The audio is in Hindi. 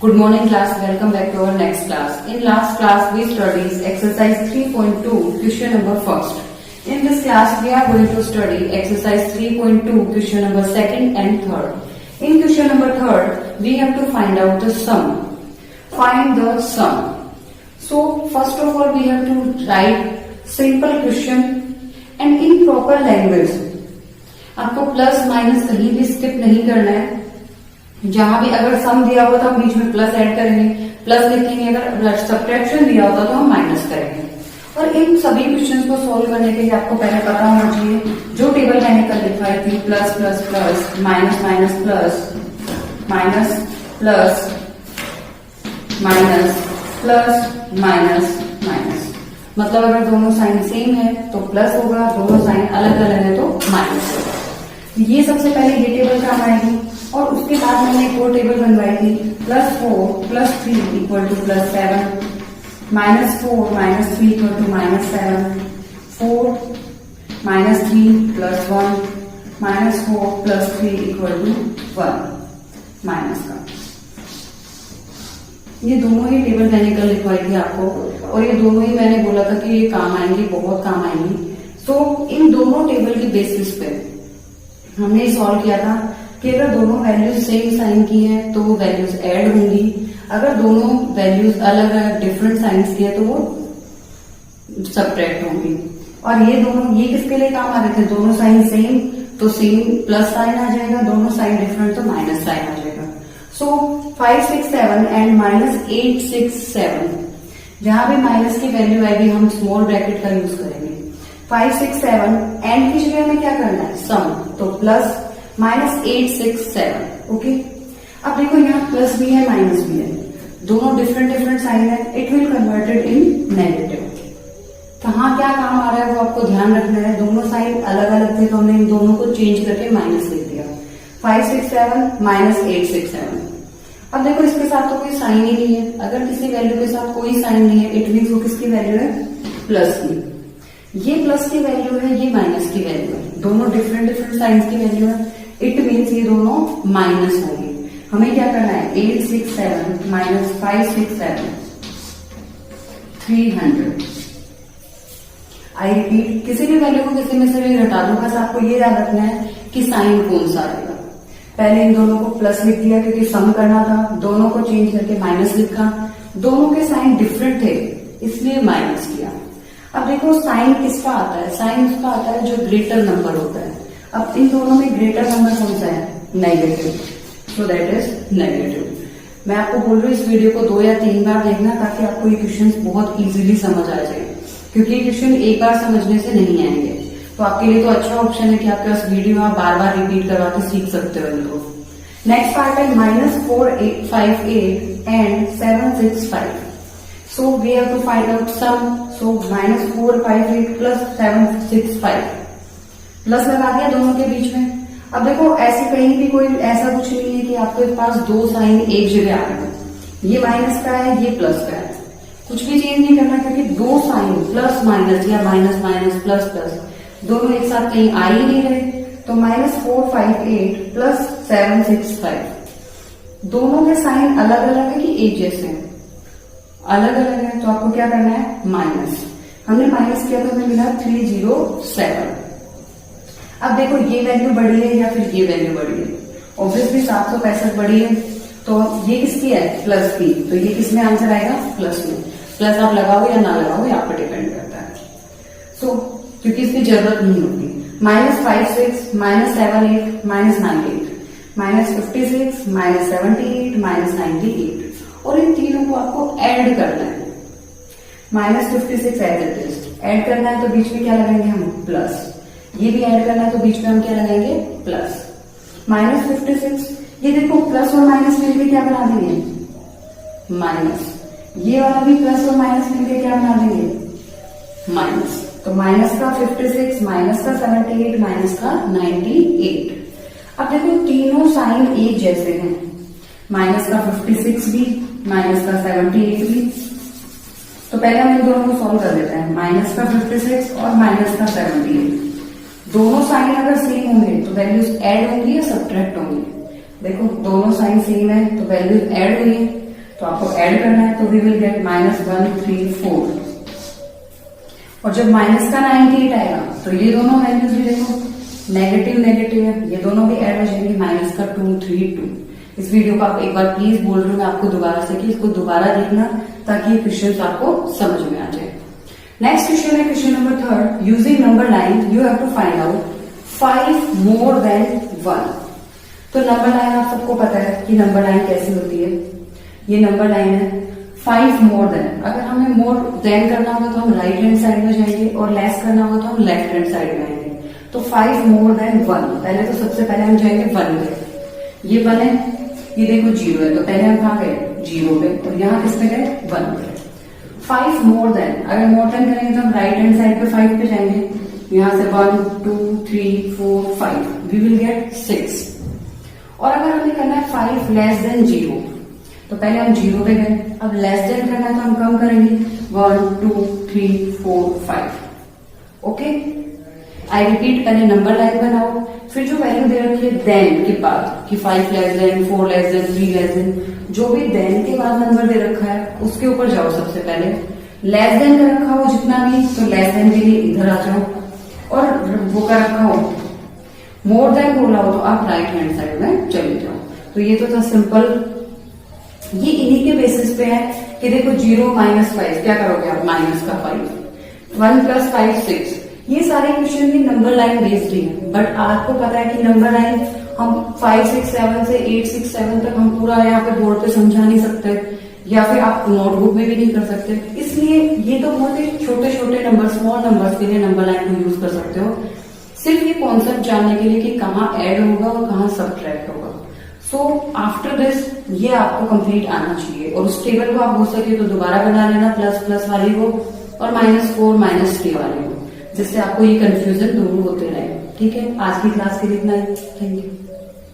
Good morning class, welcome back to our next class. In last class we studied exercise 3.2 question number first. In this class we are going to study exercise 3.2 question number second and third. In question number third we have to find out the sum. Find the sum. So first of all we have to write simple question and in proper language. आपको प्लस माइनस कहीं भी स्किप नहीं करना है. जहां भी अगर सम दिया हुआ तो हम बीच में प्लस ऐड करेंगे, प्लस लिखेंगे. अगर सब्ट्रैक्शन दिया होता तो हम माइनस करेंगे. और इन सभी क्वेश्चंस को सॉल्व करने के लिए आपको पहले पता होना चाहिए जो टेबल मैंने कल लिखवाई थी, plus plus plus minus minus plus minus plus minus plus minus minus. मतलब अगर दोनों साइन सेम है तो प्लस होगा, दोनों साइन अलग अलग है तो माइनस होगा. ये सबसे पहले ये टेबल काम आएगी. और उसके बाद मैंने एक और टेबल बनवाई थी, +4 + 3 equal to +7, -4 - 3 equal to -7, 4 - 3 + 1, -4 + 3 equal to 1 minus का. ये दोनों ही टेबल मैंने कल लिखवाई थी आपको और ये दोनों ही मैंने बोला था कि ये काम आएंगी, बहुत काम आएंगी. तो इन दोनों टेबल की बेसिस पे हमने सॉल्व किया था कि अगर दोनों वैल्यूज सेम साइन की हैं तो वो वैल्यूज ऐड होंगी. अगर दोनों वैल्यूज अलग अलग डिफरेंट साइंस की है तो वो सब्ट्रैक्ट होंगी. और ये दोनों ये किसके लिए काम आ रहे थे, दोनों साइन सेम तो सेम प्लस साइन आ जाएगा, दोनों साइन डिफरेंट तो माइनस साइन आ जाएगा. सो 5, 6, 7 एंड -8, 6, 7 जहां भी माइनस की वैल्यू आएगी हम स्मॉल ब्रैकेट का यूज करेंगे. 5, 6, 7 एंड की जगह में क्या करना है, सम. तो प्लस -8, 6, 7. ओके. अब देखो यहाँ प्लस भी है माइनस भी है, दोनों डिफरेंट डिफरेंट साइन है. It will converted in negative. कहाँ क्या काम आ रहा है वो आपको ध्यान रखना है. दोनों साइन अलग अलग थे तो हमने इन दोनों को चेंज करके माइनस लिख दिया. 5, 6, 7 -8, 6, 7. अब देखो इसके साथ तो कोई साइन ही नहीं है. अगर किसी वैल्यू के साथ कोई साइन नहीं है इट मीन्स वो किसकी वैल्यू है, प्लस की. ये प्लस की वैल्यू है, ये माइनस की वैल्यू है, दोनों डिफरेंट डिफरेंट साइंस की वैल्यू है. इट मीन्स ये दोनों माइनस होंगे. हमें क्या करना है, 8, 6, 7 - 5, 6, 7 300. आई रिपीट, किसी भी वैल्यू को किसी में से भी घटा दो, बस आपको ये याद रखना है कि साइन कौन सा आएगा. पहले इन दोनों को प्लस लिख दिया क्योंकि सम करना था, दोनों को चेंज करके माइनस लिखा. दोनों के साइन डिफरेंट थे इसलिए माइनस किया. अब देखो साइन किसका आता है, साइन उसका आता है जो ग्रेटर नंबर होता है. अब इन दोनों में ग्रेटर नंबर कौन सा है, negative. So that is negative. मैं आपको बोल रही हूँ इस वीडियो को 2 या 3 बार देखना ताकि आपको ये क्वेश्चन बहुत इजीली समझ आ जाए, क्योंकि ये क्वेश्चन एक बार समझने से नहीं आएंगे. तो आपके लिए तो अच्छा ऑप्शन है कि आपके पास वीडियो आप बार बार रिपीट करवा के सीख सकते हो इनको. नेक्स्ट पार्ट है -4, 8, 5, 8 and 7, 6, 5. So we have to find out sum. So -4, 5, 8 plus 7, 6, 5. Plus लगा दिया दोनों के बीच में. अब देखो ऐसे कहीं भी कोई ऐसा कुछ नहीं है कि आपके पास दो साइन एक जगह आ रहे हैं. ये माइनस का है, ये प्लस का है. कुछ भी चेंज नहीं करना क्योंकि दो साइन प्लस माइनस या माइनस माइनस प्लस प्लस दोनों एक साथ कहीं आ ही नहीं रहे. तो -4, 5, 8 प्लस 7, 6, 5 दोनों के साइन अलग अलग है कि एक जैसे हैं, अलग अलग है. तो आपको क्या करना है, माइनस. हमने माइनस किया तो हमें मिला 307. अब देखो ये वैल्यू बढ़ी है या फिर ये वैल्यू बढ़ी है. ऑब्वियसली 765 बढ़ी है तो ये किसकी है, प्लस की. तो ये किसमें आंसर आएगा, प्लस में. प्लस आप लगाओ या ना लगाओ ये आप पर डिपेंड करता है. सो क्योंकि इसकी जरूरत नहीं होती. -5, 6 -7, 8 -9, 8 -56 -78 -98. और इन तीनों को आपको ऐड करना है. -56 ऐड करना है तो बीच में क्या लगाएंगे हम, प्लस. ये भी ऐड करना है तो बीच में हम क्या लगाएंगे, प्लस. -56 ये देखो प्लस और माइनस मिलकर क्या बना देंगे, माइनस. ये वाला भी प्लस और माइनस मिलकर क्या बना देंगे, माइनस. तो माइनस का 56, माइनस का 78, माइनस का 98. अब देखो तीनों साइन एक जैसे हैं. माइनस का 56 भी, माइनस का 78 भी. तो पहले हम इन दोनों को सॉल्व कर देते हैं. माइनस का 56 और माइनस का 78 दोनों साइन अगर सेम होंगे तो वैल्यूज ऐड होंगी या सब्ट्रैक्ट होंगी. देखो दोनों साइन सेम है तो वैल्यूज ऐड हुई है. तो आपको ऐड करना है, तो वी विल गेट -134। और जब माइनस का 98 आएगा तो ये दोनों वैल्यूज भी देखो नेगेटिव नेगेटिव है, ये दोनों भी ऐड हो जाएंगे, माइनस का 232। इस वीडियो को आप एक बार प्लीज बोल रही हूँ मैं आपको दोबारा से कि इसको दोबारा देखना ताकि ये क्वेश्चन आपको समझ में आ जाए। नेक्स्ट क्वेश्चन है question number 3। Using number line you have to find out 5 more than 1। तो नंबर लाइन आप सबको पता है कि नंबर लाइन कैसी होती है। ये नंबर लाइन है 5 मोर देन। अगर हमें मोर देन करना होगा तो हम राइट हैंड साइड में जाएंगे और लेस करना होगा तो हम लेफ्ट हैंड साइड में आएंगे। तो 5 मोर देन 1, पहले तो सबसे पहले हम जाएंगे 1 पे। ये 1 है, ये देखो 0 है, तो पहले हम कहाँ गए 0 पे, और यहाँ किस पे गए 1 पे। 5 मोर देन, अगर मोर देन करेंगे तो हम राइट हैंड साइड पे 5 पे जाएंगे, यहाँ से 1 2 3 4 5, वी विल गेट 6। और अगर हमें करना है 5 लेस देन 0, तो पहले हम 0 पे गए, अब लेस देन करना है तो हम कम करेंगे 1 2 3 4 5। ओके, आई रिपीट, पहले नंबर लाइन बनाओ, फिर जो वैल्यू दे रखी है देन के बाद कि 5 less than 4 less than 3 less than, जो भी देन के बाद नंबर दे रखा है उसके ऊपर जाओ। सबसे पहले लेस देन का रखा हो जितना भी, तो लेस देन के लिए इधर आ जाओ, और वो का रखा हो मोर देन बोला हो तो आप राइट हैंड साइड में चले जाओ। तो ये तो था सिंपल, ये इन्हीं के बेसिस पे है कि देखो 0 -5 क्या करोगे आप, माइनस का 5, 1 + 5 6। ये सारे क्वेश्चन भी नंबर लाइन बेस्ड ही है, बट आपको पता है कि नंबर लाइन हम 5 6 7 से 8 6 7 तक हम पूरा यहाँ पे बोर्ड पे समझा नहीं सकते, या फिर आप नोटबुक में भी नहीं कर सकते। इसलिए ये तो बहुत ही छोटे छोटे नंबर, स्मॉल नंबर्स के लिए नंबर लाइन को यूज कर सकते हो, सिर्फ ये कॉन्सेप्ट जानने के लिए कि कहाँ ऐड होगा और कहाँ सब्ट्रैक्ट होगा। सो आफ्टर दिस ये आपको कंप्लीट आना चाहिए, और उस टेबल को आप हो सके तो दोबारा बना लेना, प्लस प्लस वाली को और -4 -3 वाली को, जिससे आपको ये कंफ्यूजन दूर होते रहे। ठीक है, आज की क्लास के लिए इतना ही। Thank you.